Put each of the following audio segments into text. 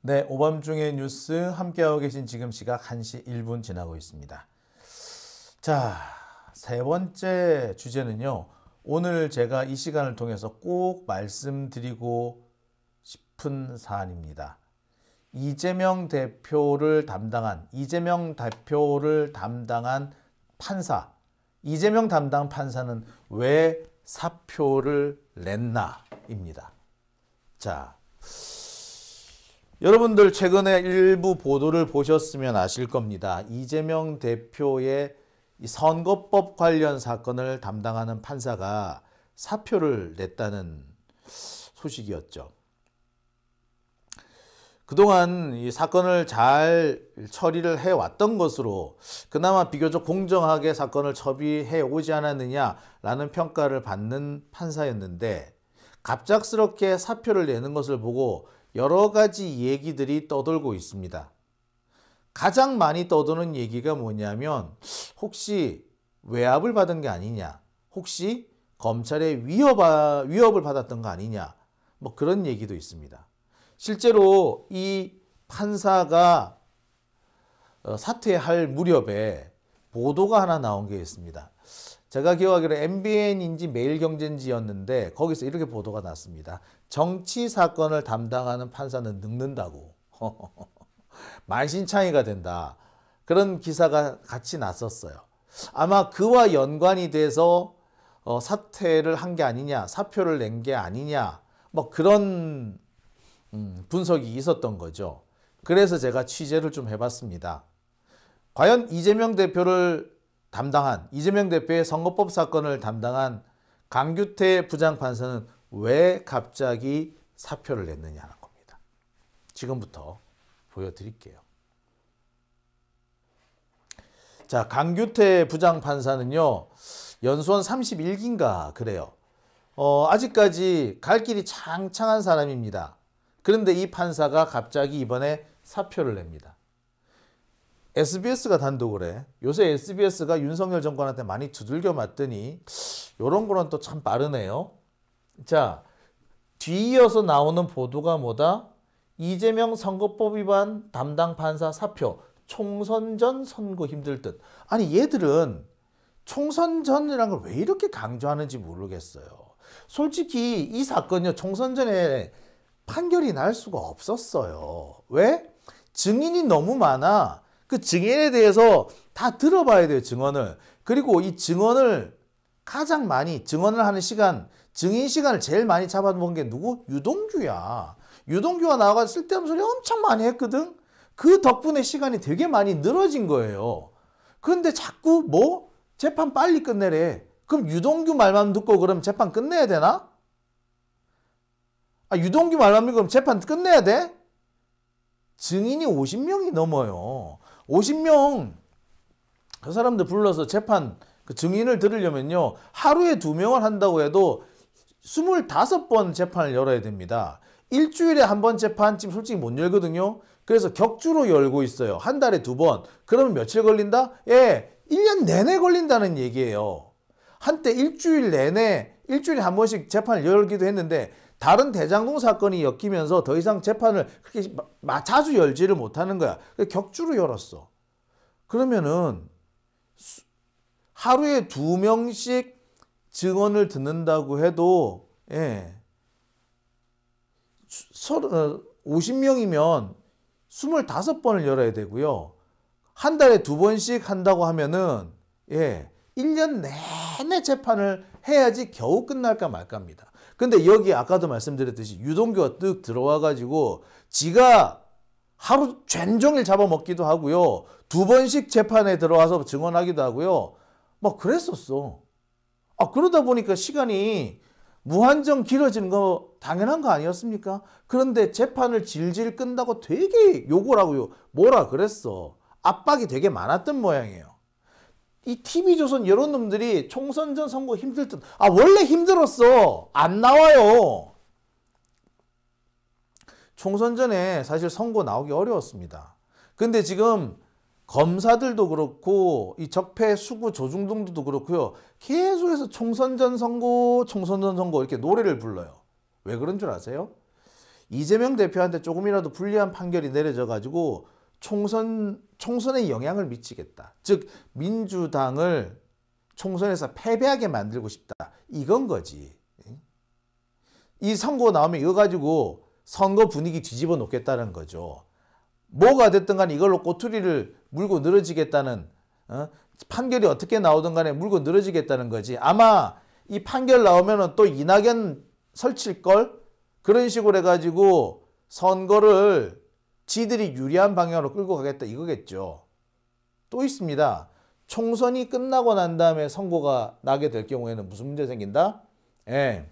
네, 오밤중의 뉴스 함께하고 계신 지금 시각 1시 1분 지나고 있습니다. 자, 세 번째 주제는요. 오늘 제가 이 시간을 통해서 꼭 말씀드리고 싶은 사안입니다. 이재명 대표를 담당한 판사, 이재명 담당 판사는 왜 사표를 냈나입니다. 자, 여러분들 최근에 일부 보도를 보셨으면 아실 겁니다. 이재명 대표의 선거법 관련 사건을 담당하는 판사가 사표를 냈다는 소식이었죠. 그동안 이 사건을 잘 처리를 해왔던 것으로 그나마 비교적 공정하게 사건을 처리해 오지 않았느냐라는 평가를 받는 판사였는데 갑작스럽게 사표를 내는 것을 보고 여러 가지 얘기들이 떠돌고 있습니다. 가장 많이 떠도는 얘기가 뭐냐면 혹시 외압을 받은 게 아니냐, 혹시 검찰의 위협을 받았던 거 아니냐, 뭐 그런 얘기도 있습니다. 실제로 이 판사가 사퇴할 무렵에 보도가 하나 나온 게 있습니다. 제가 기억하기로 MBN인지 매일경제인지였는데 거기서 이렇게 보도가 났습니다. 정치 사건을 담당하는 판사는 늙는다고. 만신창이가 된다. 그런 기사가 같이 났었어요. 아마 그와 연관이 돼서 사퇴를 한 게 아니냐, 사표를 낸 게 아니냐, 뭐 그런 분석이 있었던 거죠. 그래서 제가 취재를 좀 해봤습니다. 과연 이재명 대표의 선거법 사건을 담당한 강규태 부장판사는 왜 갑자기 사표를 냈느냐는 겁니다. 지금부터 보여드릴게요. 자, 강규태 부장판사는요, 연수원 31기인가 그래요. 아직까지 갈 길이 창창한 사람입니다. 그런데 이 판사가 갑자기 이번에 사표를 냅니다. SBS가 단독을 해. 요새 SBS가 윤석열 정권한테 많이 두들겨 맞더니 요런 거는 또 참 빠르네요. 자, 뒤이어서 나오는 보도가 뭐다? 이재명 선거법 위반 담당 판사 사표. 총선 전 선거 힘들 듯. 아니 얘들은 총선 전이라는 걸 왜 이렇게 강조하는지 모르겠어요. 솔직히 이 사건요, 총선 전에 판결이 날 수가 없었어요. 왜? 증인이 너무 많아. 그 증인에 대해서 다 들어봐야 돼요, 증언을. 그리고 이 증언을 가장 많이, 증언을 하는 시간, 증인 시간을 제일 많이 잡아본 게 누구? 유동규야. 유동규가 나와서 쓸데없는 소리 엄청 많이 했거든? 그 덕분에 시간이 되게 많이 늘어진 거예요. 그런데 자꾸 재판 빨리 끝내래. 그럼 유동규 말만 듣고 그럼 재판 끝내야 되나? 유동규 말만 믿고 그럼 재판 끝내야 돼? 증인이 50명이 넘어요. 50명 그 사람들 불러서 재판 그 증인을 들으려면요, 하루에 2명을 한다고 해도 25번 재판을 열어야 됩니다. 일주일에 한 번 재판쯤 솔직히 못 열거든요. 그래서 격주로 열고 있어요. 한 달에 2번. 그러면 며칠 걸린다? 예, 1년 내내 걸린다는 얘기예요. 한때 일주일에 한 번씩 재판을 열기도 했는데 다른 대장동 사건이 엮이면서 더 이상 재판을 그렇게 자주 열지를 못하는 거야. 격주로 열었어. 그러면은 하루에 2명씩 증언을 듣는다고 해도 50명이면 25번을 열어야 되고요. 한 달에 2번씩 한다고 하면은 1년 내내 재판을 해야지 겨우 끝날까 말까입니다. 근데 여기 아까도 말씀드렸듯이 유동규가 뜩 들어와가지고 지가 하루 종일 잡아먹기도 하고요. 2번씩 재판에 들어와서 증언하기도 하고요. 뭐 그랬었어. 그러다 보니까 시간이 무한정 길어지는 거 당연한 거 아니었습니까? 그런데 재판을 질질 끈다고 되게 욕을 하고요. 뭐라 그랬어. 압박이 되게 많았던 모양이에요. 이 TV조선 이런 놈들이 총선 전 선거 힘들 듯. 원래 힘들었어. 안 나와요. 총선 전에 사실 선거 나오기 어려웠습니다. 근데 지금 검사들도 그렇고 이 적폐 수구 조중동도 그렇고요. 계속해서 총선 전 선거 이렇게 노래를 불러요. 왜 그런 줄 아세요? 이재명 대표한테 조금이라도 불리한 판결이 내려져 가지고 총선에 영향을 미치겠다. 즉 민주당을 총선에서 패배하게 만들고 싶다. 이건 거지. 이 선거 나오면 이거 가지고 선거 분위기 뒤집어 놓겠다는 거죠. 뭐가 됐든 간에 이걸로 꼬투리를 물고 늘어지겠다는, 판결이 어떻게 나오든 간에 물고 늘어지겠다는 거지. 아마 이 판결 나오면은 또 이낙연 설칠걸? 그런 식으로 해가지고 선거를 지들이 유리한 방향으로 끌고 가겠다 이거겠죠. 또 있습니다. 총선이 끝나고 난 다음에 선거가 나게 될 경우에는 무슨 문제 생긴다? 예.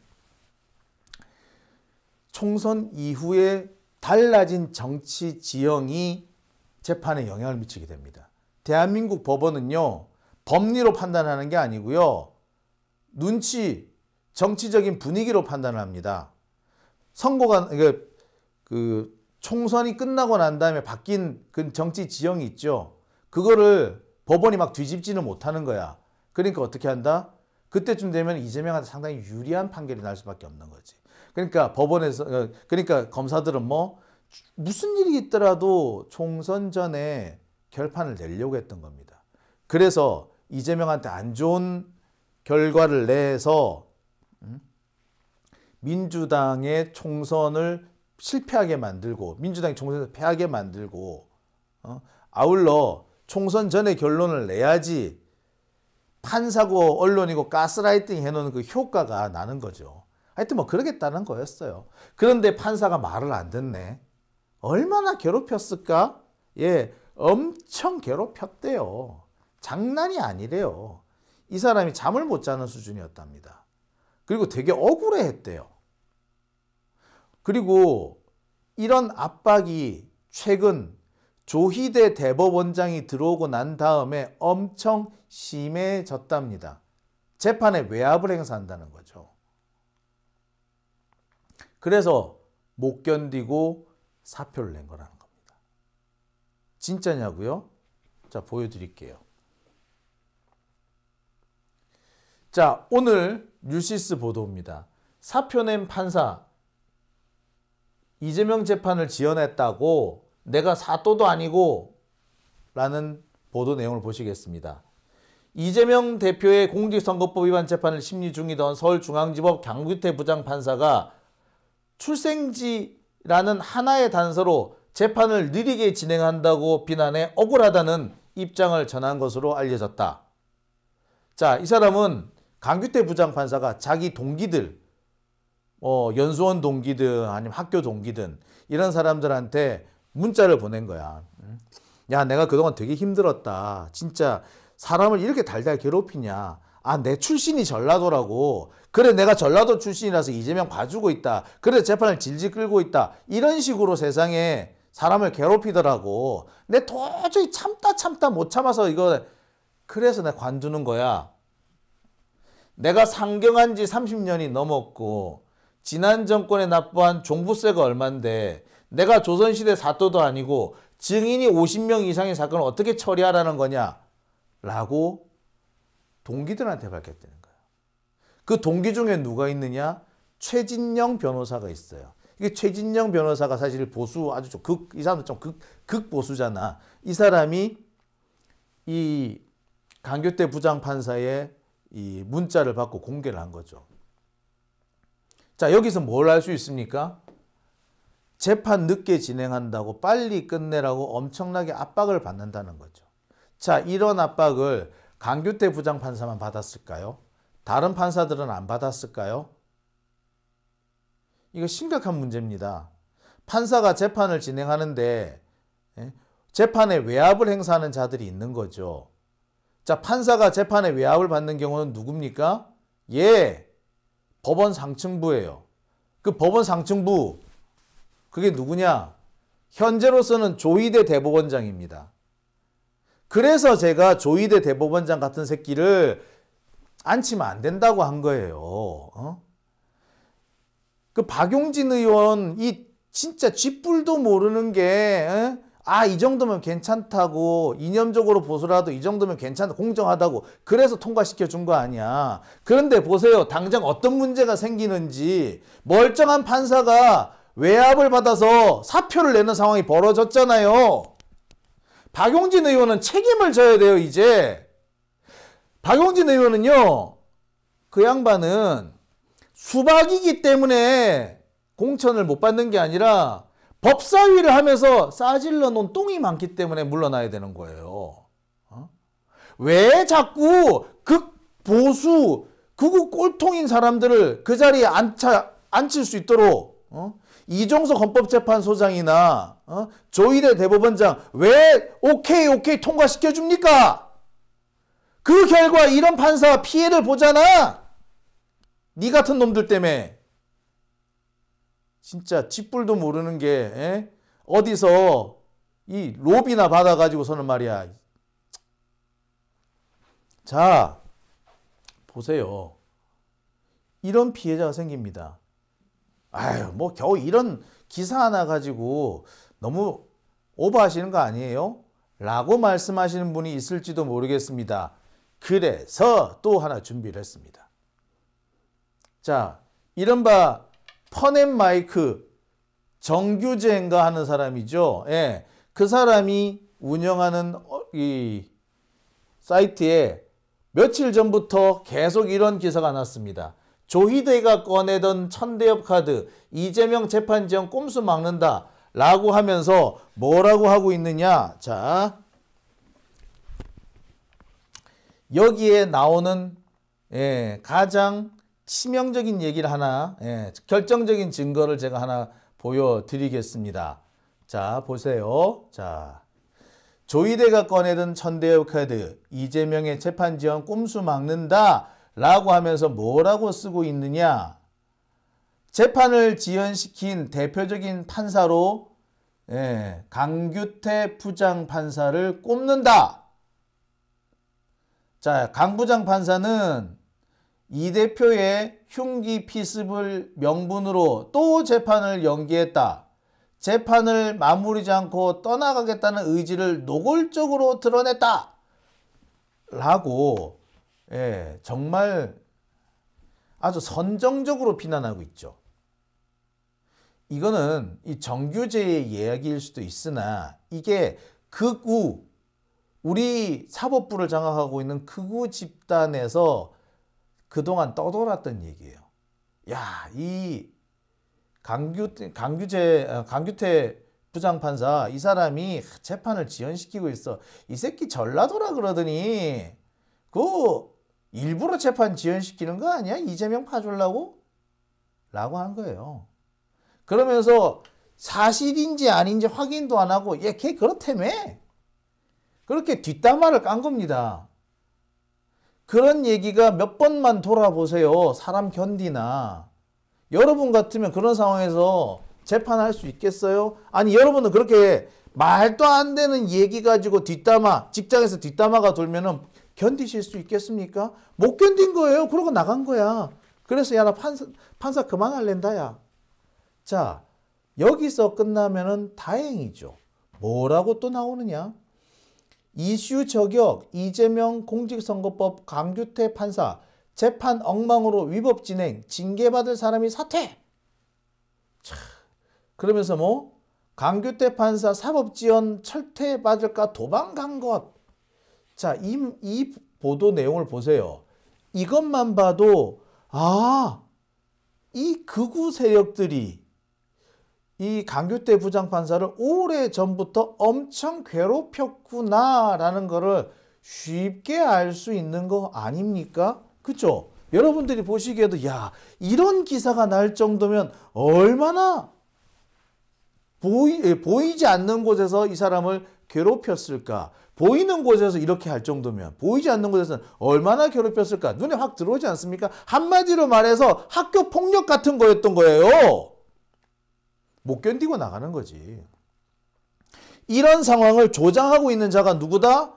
총선 이후에 달라진 정치 지형이 재판에 영향을 미치게 됩니다. 대한민국 법원은요, 법리로 판단하는 게 아니고요, 눈치, 정치적인 분위기로 판단을 합니다. 선거가, 총선이 끝나고 난 다음에 바뀐 그 정치 지형이 있죠. 그거를 법원이 막 뒤집지는 못하는 거야. 그러니까 어떻게 한다? 그때쯤 되면 이재명한테 상당히 유리한 판결이 날 수밖에 없는 거지. 그러니까 그러니까 검사들은 무슨 일이 있더라도 총선 전에 결판을 내려고 했던 겁니다. 그래서 이재명한테 안 좋은 결과를 내서 민주당의 총선을 실패하게 만들고, 민주당이 총선에서 패하게 만들고, 아울러 총선 전에 결론을 내야지 판사고 언론이고 가스라이팅 해놓는 그 효과가 나는 거죠. 하여튼 그러겠다는 거였어요. 그런데 판사가 말을 안 듣네. 얼마나 괴롭혔을까? 예, 엄청 괴롭혔대요. 장난이 아니래요. 이 사람이 잠을 못 자는 수준이었답니다. 그리고 되게 억울해했대요. 그리고 이런 압박이 최근 조희대 대법원장이 들어오고 난 다음에 엄청 심해졌답니다. 재판에 외압을 행사한다는 거죠. 그래서 못 견디고 사표를 낸 거라는 겁니다. 진짜냐고요? 자, 보여드릴게요. 자, 오늘 뉴시스 보도입니다. 사표 낸 판사, 이재명 재판을 지연했다고 내가 사또도 아니고 라는 보도 내용을 보시겠습니다. 이재명 대표의 공직선거법 위반 재판을 심리 중이던 서울중앙지법 강규태 부장판사가 출생지라는 하나의 단서로 재판을 느리게 진행한다고 비난해 억울하다는 입장을 전한 것으로 알려졌다. 자, 이 사람은 강규태 부장판사가 자기 동기들, 연수원 동기든 아니면 학교 동기든 이런 사람들한테 문자를 보낸 거야. 야, 내가 그동안 되게 힘들었다. 진짜 사람을 이렇게 달달 괴롭히냐. 아, 내 출신이 전라도라고. 그래, 내가 전라도 출신이라서 이재명 봐주고 있다. 그래, 재판을 질질 끌고 있다. 이런 식으로 세상에 사람을 괴롭히더라고. 내 도저히 참다 못 참아서 이거, 그래서 내가 관두는 거야. 내가 상경한 지 30년이 넘었고 지난 정권에 납부한 종부세가 얼만데 내가 조선시대 사또도 아니고 증인이 50명 이상의 사건을 어떻게 처리하라는 거냐 라고 동기들한테 밝혔다는 거예요. 그 동기 중에 누가 있느냐? 최진영 변호사가 있어요. 이게 최진영 변호사가 사실 보수 아주 좀 이 사람도 좀 극보수잖아. 이 사람이 이 강규태 부장판사의 이 문자를 받고 공개를 한 거죠. 자, 여기서 뭘 알 수 있습니까? 재판 늦게 진행한다고 빨리 끝내라고 엄청나게 압박을 받는다는 거죠. 자, 이런 압박을 강규태 부장판사만 받았을까요? 다른 판사들은 안 받았을까요? 이거 심각한 문제입니다. 판사가 재판을 진행하는데 재판에 외압을 행사하는 자들이 있는 거죠. 자, 판사가 재판에 외압을 받는 경우는 누굽니까? 예, 법원 상층부예요. 그 법원 상층부, 그게 누구냐? 현재로서는 조희대 대법원장입니다. 그래서 제가 조희대 대법원장 같은 새끼를 앉히면 안 된다고 한 거예요. 그 박용진 의원, 이 진짜 쥐뿔도 모르는 게, 이 정도면 괜찮다고, 이념적으로 보수라도 이 정도면 괜찮다, 공정하다고, 그래서 통과시켜 준 거 아니야. 그런데 보세요. 당장 어떤 문제가 생기는지 멀쩡한 판사가 외압을 받아서 사표를 내는 상황이 벌어졌잖아요. 박용진 의원은 책임을 져야 돼요, 이제. 박용진 의원은요, 그 양반은 수박이기 때문에 공천을 못 받는 게 아니라 법사위를 하면서 싸질러 놓은 똥이 많기 때문에 물러나야 되는 거예요. 왜 자꾸 극보수, 극우 꼴통인 사람들을 그 자리에 앉힐 수 있도록 이종석 헌법재판소장이나 조희대 대법원장 왜 오케이 통과시켜 줍니까? 그 결과 이런 판사 피해를 보잖아. 니 같은 놈들 때문에. 진짜 쥐뿔도 모르는 게 어디서 이 로비나 받아가지고서는 말이야. 자, 보세요. 이런 피해자가 생깁니다. 아유, 뭐 겨우 이런 기사 하나 가지고 너무 오버하시는 거 아니에요? 라고 말씀하시는 분이 있을지도 모르겠습니다. 그래서 또 하나 준비를 했습니다. 자, 이른바 펀앤마이크 정규재인가 하는 사람이죠. 예, 그 사람이 운영하는 이 사이트에 며칠 전부터 계속 이런 기사가 났습니다. 조희대가 꺼내던 천대엽 카드, 이재명 재판 지연 꼼수 막는다 라고 하면서 뭐라고 하고 있느냐. 자, 여기에 나오는 가장 치명적인 얘기를 하나, 결정적인 증거를 제가 하나 보여드리겠습니다. 자, 보세요. 자, 조희대가 꺼내던 천대엽 카드, 이재명의 재판 지연 꼼수 막는다 라고 하면서 뭐라고 쓰고 있느냐. 재판을 지연시킨 대표적인 판사로 강규태 부장판사를 꼽는다. 자, 강 부장판사는 이 대표의 흉기 피습을 명분으로 또 재판을 연기했다. 재판을 마무리지 않고 떠나가겠다는 의지를 노골적으로 드러냈다. 라고 정말 아주 선정적으로 비난하고 있죠. 이거는 이 정규제의 이야기일 수도 있으나 이게 극우, 우리 사법부를 장악하고 있는 극우 집단에서 그동안 떠돌았던 얘기예요. 야, 이 강규태 부장판사 이 사람이 재판을 지연시키고 있어. 이 새끼 전라도라 그러더니 그 일부러 재판 지연시키는 거 아니야? 이재명 파주려고? 라고 한 거예요. 그러면서 사실인지 아닌지 확인도 안 하고 얘 걔 그렇다며. 그렇게 뒷담화를 깐 겁니다. 그런 얘기가 몇 번만 돌아보세요. 사람 견디나. 여러분 같으면 그런 상황에서 재판할 수 있겠어요? 아니, 여러분은 그렇게 말도 안 되는 얘기 가지고 뒷담화, 직장에서 뒷담화가 돌면은 견디실 수 있겠습니까? 못 견딘 거예요. 그러고 나간 거야. 그래서 야, 나 판사 그만할랜다, 야. 자, 여기서 끝나면은 다행이죠. 뭐라고 또 나오느냐? 이슈 저격, 이재명 공직선거법 강규태 판사, 재판 엉망으로 위법 진행, 징계받을 사람이 사퇴. 차, 그러면서 뭐 강규태 판사 사법지원 철퇴받을까 도망간 것. 자, 이 보도 내용을 보세요. 이것만 봐도 이 극우 세력들이 이 강규태 부장판사를 오래전부터 엄청 괴롭혔구나라는 거를 쉽게 알 수 있는 거 아닙니까? 그쵸? 여러분들이 보시기에도 야, 이런 기사가 날 정도면 얼마나 보이지 않는 곳에서 이 사람을 괴롭혔을까? 보이는 곳에서 이렇게 할 정도면 보이지 않는 곳에서는 얼마나 괴롭혔을까? 눈에 확 들어오지 않습니까? 한마디로 말해서 학교 폭력 같은 거였던 거예요. 못 견디고 나가는 거지. 이런 상황을 조장하고 있는 자가 누구다?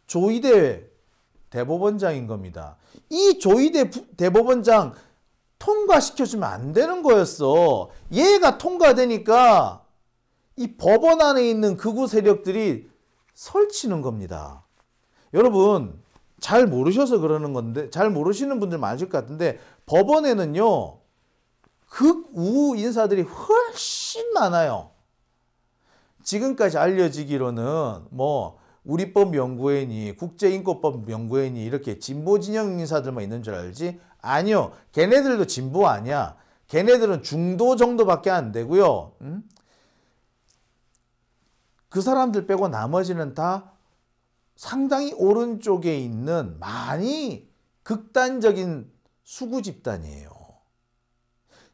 조희대 대법원장인 겁니다. 이 조희대 대법원장 통과시켜주면 안 되는 거였어. 얘가 통과되니까 이 법원 안에 있는 극우 세력들이 설치는 겁니다. 여러분 잘 모르셔서 그러는 건데, 잘 모르시는 분들 많으실 것 같은데, 법원에는요 극우 인사들이 훨씬 많아요. 지금까지 알려지기로는 뭐 우리법연구원이 국제인권법연구원이 이렇게 진보 진영 인사들만 있는 줄 알지? 아니요. 걔네들도 진보 아니야. 걔네들은 중도 정도밖에 안 되고요. 그 사람들 빼고 나머지는 다 상당히 오른쪽에 있는 많이 극단적인 수구 집단이에요.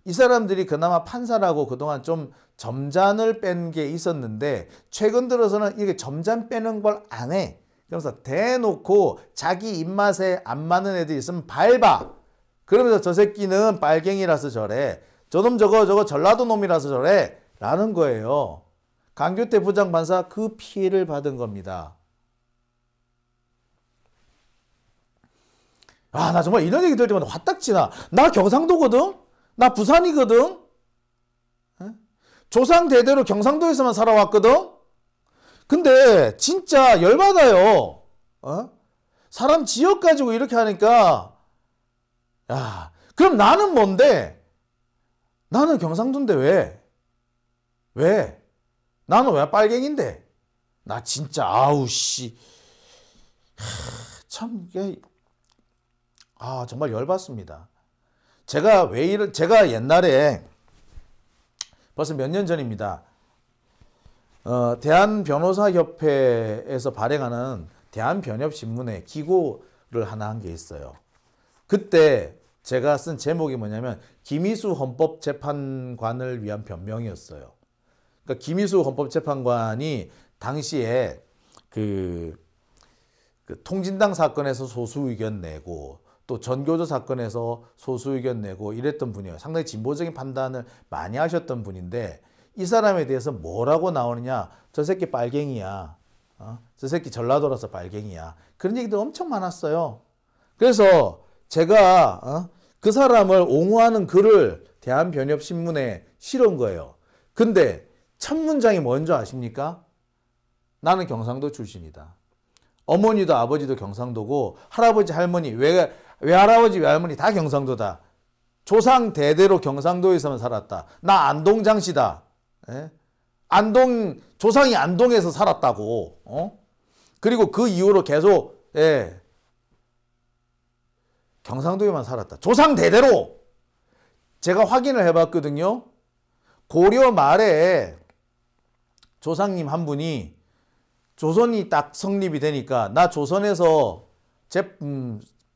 이 사람들이 그나마 판사라고 그동안 좀 점잔을 뺀 게 있었는데 최근 들어서는 이게 점잔 빼는 걸 안 해. 그러면서 대놓고 자기 입맛에 안 맞는 애들이 있으면 밟아. 그러면서 저 새끼는 빨갱이라서 저래. 저놈 저거 전라도 놈이라서 저래. 라는 거예요. 강규태 부장판사 그 피해를 받은 겁니다. 아, 나 정말 이런 얘기 들을 때마다 화딱지나. 나 경상도거든? 나 부산이거든? 조상 대대로 경상도에서만 살아왔거든? 근데 진짜 열받아요. 사람 지역 가지고 이렇게 하니까 야, 그럼 나는 뭔데? 나는 경상도인데 왜? 왜? 나는 왜 빨갱인데? 나 진짜 아우 씨. 참 이게 정말 열받습니다. 제가 옛날에 벌써 몇 년 전입니다. 대한변호사협회에서 발행하는 대한변협신문에 기고를 하나 한 게 있어요. 그때 제가 쓴 제목이 뭐냐면 김희수 헌법재판관을 위한 변명이었어요. 그러니까 김희수 헌법재판관이 당시에 그 통진당 사건에서 소수 의견 내고 또 전교조 사건에서 소수 의견 내고 이랬던 분이에요. 상당히 진보적인 판단을 많이 하셨던 분인데 이 사람에 대해서 뭐라고 나오느냐. 저 새끼 빨갱이야. 저 새끼 전라도라서 빨갱이야. 그런 얘기도 엄청 많았어요. 그래서 제가 그 사람을 옹호하는 글을 대한변협신문에 실은 거예요. 근데 첫 문장이 뭔지 아십니까? 나는 경상도 출신이다. 어머니도 아버지도 경상도고 할아버지 할머니 외할아버지 외할머니 다 경상도다. 조상 대대로 경상도에서만 살았다. 나 안동장씨다. 조상이 안동에서 살았다고. 그리고 그 이후로 계속 경상도에만 살았다. 조상 대대로. 제가 확인을 해봤거든요. 고려 말에 조상님 한 분이 조선이 딱 성립이 되니까 나 조선에서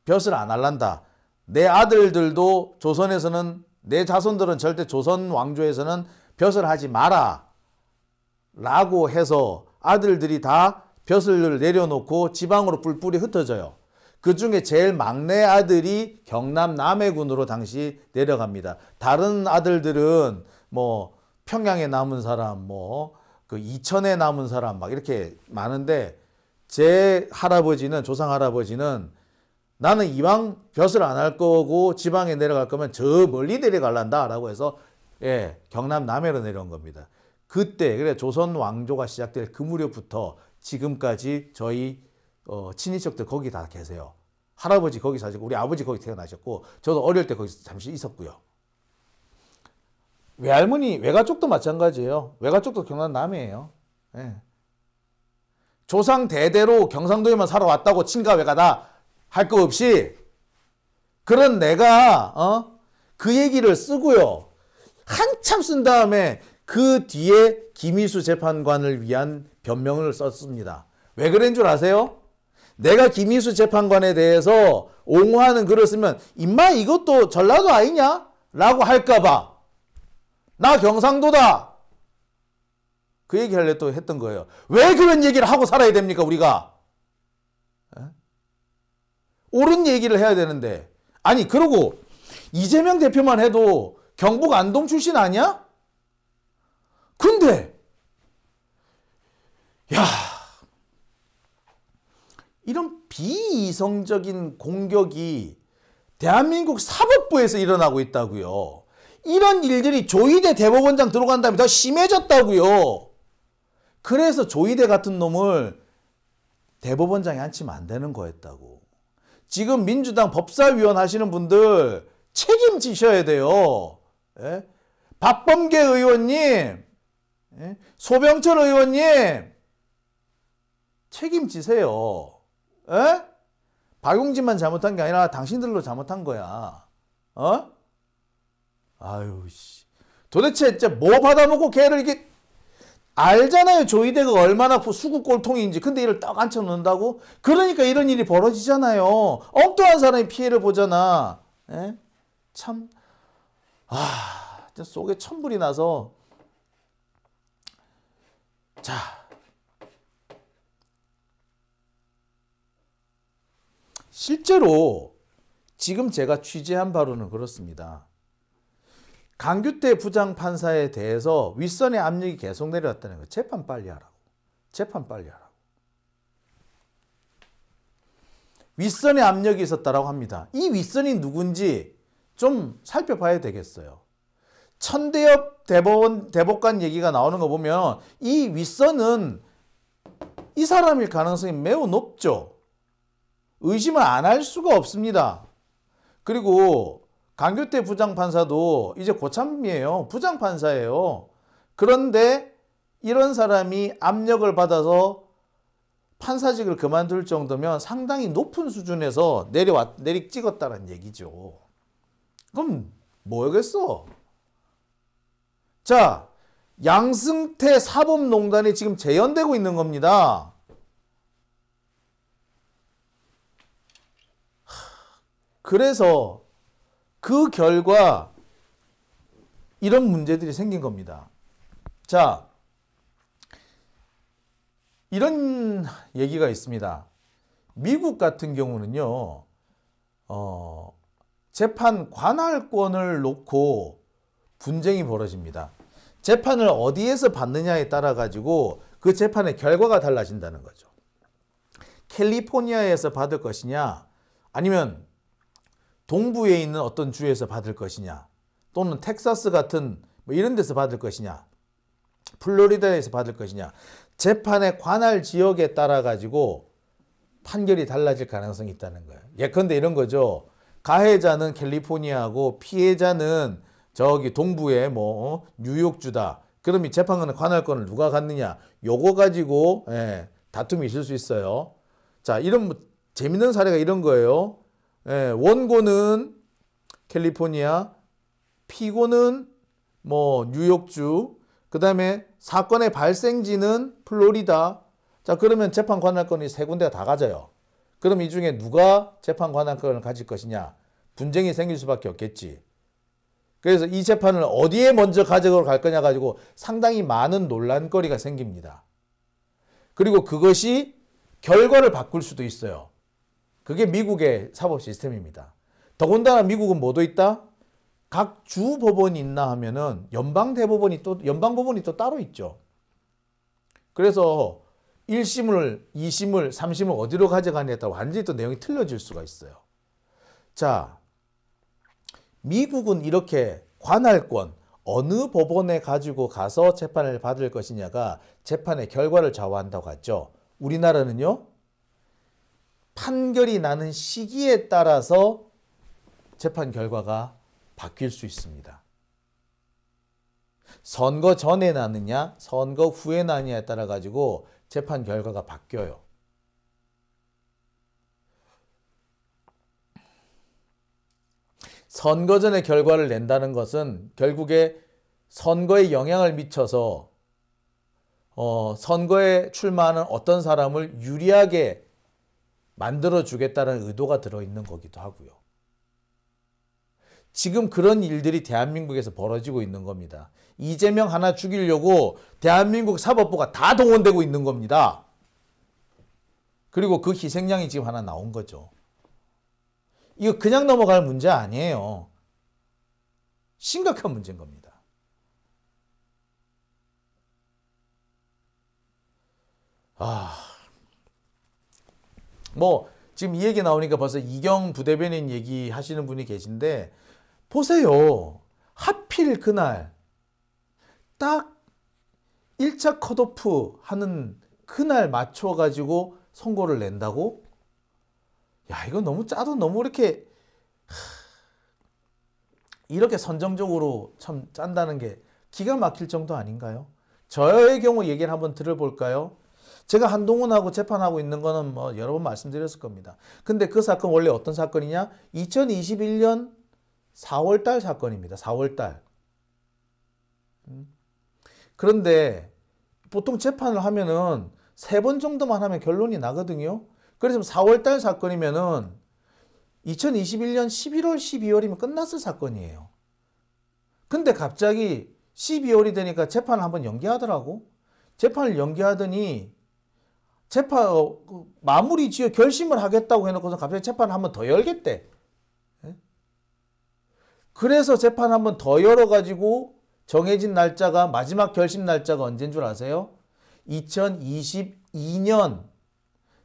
벼슬 안 할란다. 내 아들들도 조선에서는 내 자손들은 절대 조선 왕조에서는 벼슬 하지 마라 라고 해서 아들들이 다 벼슬을 내려놓고 지방으로 뿔뿔이 흩어져요. 그 중에 제일 막내 아들이 경남 남해군으로 당시 내려갑니다. 다른 아들들은 뭐 평양에 남은 사람, 그 이천에 남은 사람 막 이렇게 많은데 제 할아버지는 조상 할아버지는 나는 이왕 벼슬 안 할 거고 지방에 내려갈 거면 저 멀리 내려갈란다 라고 해서 경남 남해로 내려온 겁니다. 그때 그래 조선 왕조가 시작될 그 무렵부터 지금까지 저희 친인척들 거기 다 계세요. 할아버지 거기 사시고 우리 아버지 거기 태어나셨고 저도 어릴 때 거기서 잠시 있었고요. 외할머니 외가족도 마찬가지예요. 외가족도 경남 남해예요. 조상 대대로 경상도에만 살아왔다고 친가 외가다 할 거 없이 그런 내가 그 얘기를 쓰고요. 한참 쓴 다음에 그 뒤에 김희수 재판관을 위한 변명을 썼습니다. 왜 그런 줄 아세요? 내가 김희수 재판관에 대해서 옹호하는 글을 쓰면 임마 이것도 전라도 아니냐? 라고 할까봐 나 경상도다. 그 얘기 하려 또 했던 거예요. 왜 그런 얘기를 하고 살아야 됩니까 우리가? 옳은 얘기를 해야 되는데. 아니 그러고 이재명 대표만 해도 경북 안동 출신 아니야? 근데 이런 비이성적인 공격이 대한민국 사법부에서 일어나고 있다고요. 이런 일들이 조희대 대법원장 들어간 다음에 더 심해졌다고요. 그래서 조희대 같은 놈을 대법원장에 앉히면 안 되는 거였다고. 지금 민주당 법사위원 하시는 분들 책임지셔야 돼요. 예? 박범계 의원님, 예? 소병철 의원님, 책임지세요. 예? 박용진만 잘못한 게 아니라 당신들로 잘못한 거야. 어? 아유, 씨. 도대체 진짜 뭐 받아먹고 걔를 이게 알잖아요. 조이대가 얼마나 수구 꼴통인지. 근데 이를 딱 앉혀놓는다고? 그러니까 이런 일이 벌어지잖아요. 엉뚱한 사람이 피해를 보잖아. 예? 참, 진짜 속에 천불이 나서. 자. 실제로 지금 제가 취재한 바로는 그렇습니다. 강규태 부장판사에 대해서 윗선의 압력이 계속 내려왔다는 거예요. 재판 빨리 하라고. 재판 빨리 하라고. 윗선의 압력이 있었다라고 합니다. 이 윗선이 누군지 좀 살펴봐야 되겠어요. 천대엽 대법관 얘기가 나오는 거 보면 이 윗선은 이 사람일 가능성이 매우 높죠. 의심을 안 할 수가 없습니다. 그리고 강규태 부장판사도 이제 고참이에요. 부장판사예요. 그런데 이런 사람이 압력을 받아서 판사직을 그만둘 정도면 상당히 높은 수준에서 내리 찍었다는 얘기죠. 그럼 뭐겠어? 자, 양승태 사법농단이 지금 재연되고 있는 겁니다. 그래서 그 결과 이런 문제들이 생긴 겁니다. 자, 이런 얘기가 있습니다. 미국 같은 경우는요, 재판 관할권을 놓고 분쟁이 벌어집니다. 재판을 어디에서 받느냐에 따라 가지고 그 재판의 결과가 달라진다는 거죠. 캘리포니아에서 받을 것이냐, 아니면 동부에 있는 어떤 주에서 받을 것이냐, 또는 텍사스 같은 뭐 이런 데서 받을 것이냐, 플로리다에서 받을 것이냐, 재판의 관할 지역에 따라 가지고 판결이 달라질 가능성이 있다는 거예요. 예컨대 이런 거죠. 가해자는 캘리포니아고 피해자는 저기 동부의 뭐 뉴욕주다. 그럼 이 재판관의 관할권을 누가 갖느냐? 요거 가지고 다툼이 있을 수 있어요. 자, 이런 뭐 재밌는 사례가 이런 거예요. 원고는 캘리포니아, 피고는 뭐 뉴욕주, 그 다음에 사건의 발생지는 플로리다. 자, 그러면 재판 관할권이 세 군데가 다 가져요. 그럼 이 중에 누가 재판 관할권을 가질 것이냐? 분쟁이 생길 수밖에 없겠지. 그래서 이 재판을 어디에 먼저 가져갈 거냐 가지고 상당히 많은 논란거리가 생깁니다. 그리고 그것이 결과를 바꿀 수도 있어요. 그게 미국의 사법 시스템입니다. 더군다나 미국은 뭐도 있다? 각 주 법원이 있나 하면은 연방 법원이 또 따로 있죠. 그래서 1심을, 2심을, 3심을 어디로 가져가냐에 따라 완전히 또 내용이 틀려질 수가 있어요. 자, 미국은 이렇게 관할권, 어느 법원에 가지고 가서 재판을 받을 것이냐가 재판의 결과를 좌우한다고 했죠. 우리나라는요, 판결이 나는 시기에 따라서 재판 결과가 바뀔 수 있습니다. 선거 전에 나느냐, 선거 후에 나느냐에 따라 가지고 재판 결과가 바뀌어요. 선거 전에 결과를 낸다는 것은 결국에 선거에 영향을 미쳐서 선거에 출마하는 어떤 사람을 유리하게 만들어주겠다는 의도가 들어있는 거기도 하고요. 지금 그런 일들이 대한민국에서 벌어지고 있는 겁니다. 이재명 하나 죽이려고 대한민국 사법부가 다 동원되고 있는 겁니다. 그리고 그 희생양이 지금 하나 나온 거죠. 이거 그냥 넘어갈 문제 아니에요. 심각한 문제인 겁니다. 뭐 지금 이 얘기 나오니까 벌써 이경 부대변인 얘기 하시는 분이 계신데 보세요. 하필 그날 딱 1차 컷오프 하는 그날 맞춰가지고 선고를 낸다고? 야, 이거 너무 짜도 너무 이렇게 이렇게 선정적으로 참 짠다는 게 기가 막힐 정도 아닌가요? 저의 경우 얘기를 한번 들어볼까요? 제가 한동훈하고 재판하고 있는 거는 뭐 여러 번 말씀드렸을 겁니다. 근데 그 사건 원래 어떤 사건이냐? 2021년 4월달 사건입니다. 4월달. 그런데 보통 재판을 하면은 3번 정도만 하면 결론이 나거든요. 그래서 4월달 사건이면은 2021년 11월, 12월이면 끝났을 사건이에요. 근데 갑자기 12월이 되니까 재판을 한번 연기하더라고. 재판을 연기하더니 재판 마무리 지어 결심을 하겠다고 해놓고서 갑자기 재판을 한번 더 열겠대. 그래서 재판 한번 더 열어가지고 정해진 날짜가 마지막 결심 날짜가 언제인 줄 아세요? 2022년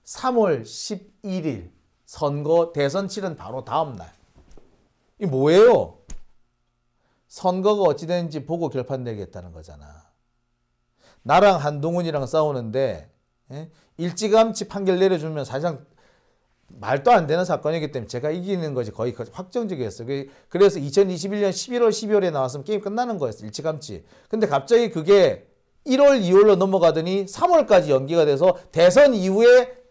3월 11일 선거 대선 치른 바로 다음 날. 이 뭐예요? 선거가 어찌 되는지 보고 결판내겠다는 거잖아. 나랑 한동훈이랑 싸우는데 일찌감치 판결 내려주면 사실상 말도 안 되는 사건이기 때문에 제가 이기는 것이 거의 확정적이었어요. 그래서 2021년 11월, 12월에 나왔으면 게임 끝나는 거였어요. 일찌감치. 근데 갑자기 그게 1월, 2월로 넘어가더니 3월까지 연기가 돼서 대선 이후에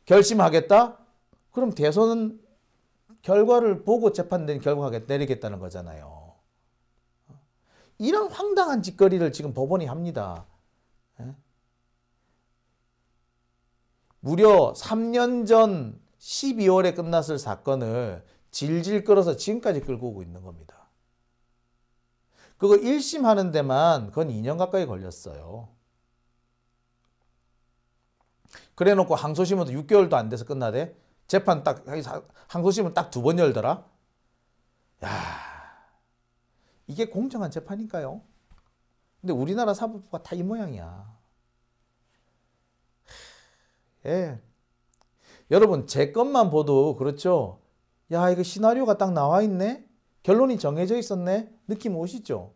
결심하겠다? 그럼 대선 결과를 보고 재판된 결과 내리겠다는 거잖아요. 이런 황당한 짓거리를 지금 법원이 합니다. 무려 3년 전 12월에 끝났을 사건을 질질 끌어서 지금까지 끌고 오고 있는 겁니다. 그거 1심 하는 데만 그건 2년 가까이 걸렸어요. 그래 놓고 항소심은 6개월도 안 돼서 끝나대. 재판 딱 항소심은 딱 2번 열더라. 야, 이게 공정한 재판인가요? 근데 우리나라 사법부가 다 이 모양이야. 예. 여러분 제 것만 봐도 그렇죠. 야, 이거 시나리오가 딱 나와 있네. 결론이 정해져 있었네. 느낌 오시죠?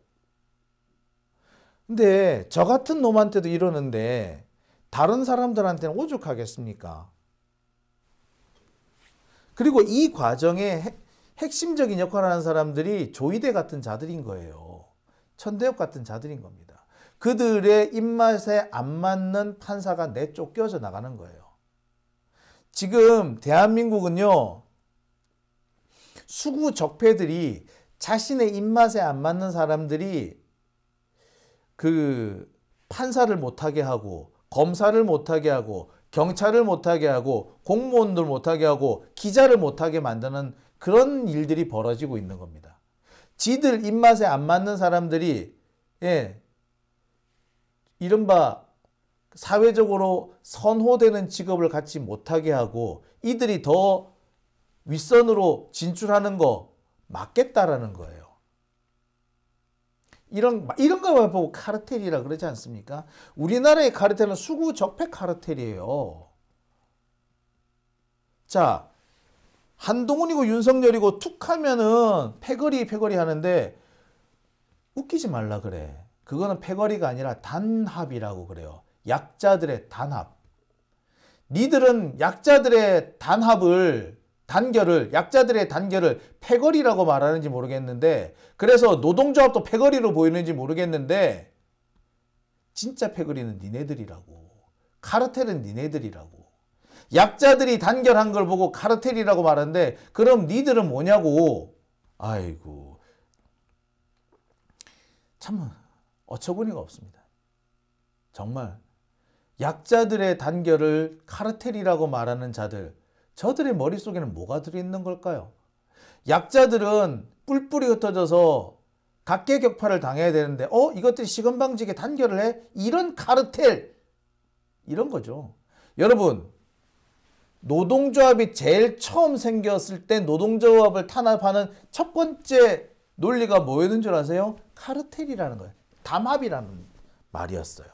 근데 저 같은 놈한테도 이러는데 다른 사람들한테는 오죽하겠습니까? 그리고 이 과정에 핵심적인 역할을 하는 사람들이 조이대 같은 자들인 거예요. 천대엽 같은 자들인 겁니다. 그들의 입맛에 안 맞는 판사가 내쫓겨져 나가는 거예요. 지금 대한민국은요, 수구 적폐들이 자신의 입맛에 안 맞는 사람들이 그 판사를 못하게 하고 검사를 못하게 하고 경찰을 못하게 하고 공무원들 못하게 하고 기자를 못하게 만드는 그런 일들이 벌어지고 있는 겁니다. 지들 입맛에 안 맞는 사람들이 이른바 사회적으로 선호되는 직업을 갖지 못하게 하고 이들이 더 윗선으로 진출하는 거 막겠다라는 거예요. 이런 거 보고 카르텔이라 그러지 않습니까? 우리나라의 카르텔은 수구 적폐 카르텔이에요. 자, 한동훈이고 윤석열이고 툭 하면은 패거리 하는데 웃기지 말라 그래. 그거는 패거리가 아니라 단합이라고 그래요. 약자들의 단합. 니들은 약자들의 약자들의 단결을 패거리라고 말하는지 모르겠는데, 그래서 노동조합도 패거리로 보이는지 모르겠는데, 진짜 패거리는 니네들이라고. 카르텔은 니네들이라고. 약자들이 단결한 걸 보고 카르텔이라고 말하는데, 그럼 니들은 뭐냐고. 아이고. 참 어처구니가 없습니다. 정말 약자들의 단결을 카르텔이라고 말하는 자들, 저들의 머릿속에는 뭐가 들어있는 걸까요? 약자들은 뿔뿔이 흩어져서 각계격파를 당해야 되는데 이것들이 시건방지게 단결을 해? 이런 카르텔! 이런 거죠. 여러분, 노동조합이 제일 처음 생겼을 때 노동조합을 탄압하는 첫 번째 논리가 뭐였는 줄 아세요? 카르텔이라는 거예요. 담합이라는 말이었어요.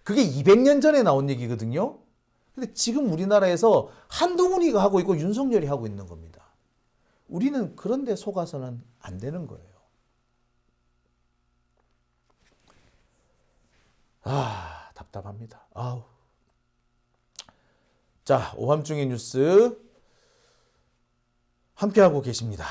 그게 200년 전에 나온 얘기거든요. 근데 지금 우리나라에서 한동훈이가 하고 있고 윤석열이 하고 있는 겁니다. 우리는 그런 데 속아서는 안 되는 거예요. 답답합니다. 아우. 자, 오밤중의 뉴스 함께하고 계십니다.